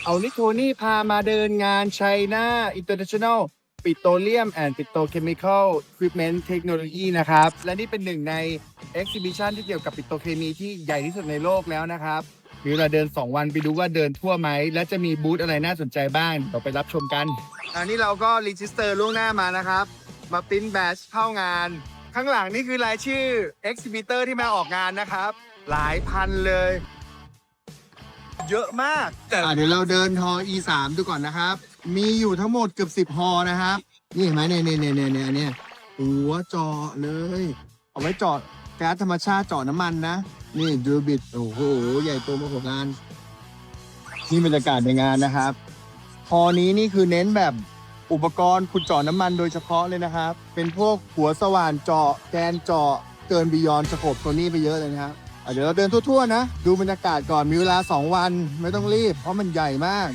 เอานิโทนี่พามาเดินงาน China International Petroleum and Petrochemical Equipment Technology นะครับ และนี่เป็นหนึ่งใน Exhibition ที่เกี่ยวกับปิโตรเคมีที่ใหญ่ที่สุดในโลกแล้วนะครับมีเวลาเดิน 2 วันไปดูว่าเดินทั่วไหม และจะมีบูธอะไรน่าสนใจบ้างเดี๋ยวไปรับชมกัน อันนี้เราก็รีจิสเตอร์ล่วงหน้ามานะครับ มาปริ้นแบตเข้างาน ข้างหลังนี่คือรายชื่อ Exhibitor ที่มาออกงานนะครับ หลายพันเลย เยอะมากเดี๋ยวเราเดินฮอ E3 ดูก่อนนะครับ มีอยู่ทั้งหมดเกือบ10ฮอนะครับ นี่เห็นไหมเนี่ยหัวเจาะเลย เอาไว้เจาะแก๊สธรรมชาติเจาะน้ำมันนะ นี่ดูบิดโอ้โห ใหญ่โตมโหฬารนี่บรรยากาศในงานนะครับฮอนี้นี่คือเน้นแบบอุปกรณ์ขุดเจาะน้ำมันโดยเฉพาะเลยนะครับ เป็นพวกหัวสว่านเจาะแกนเจาะเกินบียอนสโคปตัวนี้ไปเยอะเลยนะครับเดี๋ยวเราเดินทั่วๆนะ ดูบรรยากาศก่อนมีเวลา2 วันไม่ต้องรีบเพราะมันใหญ่มาก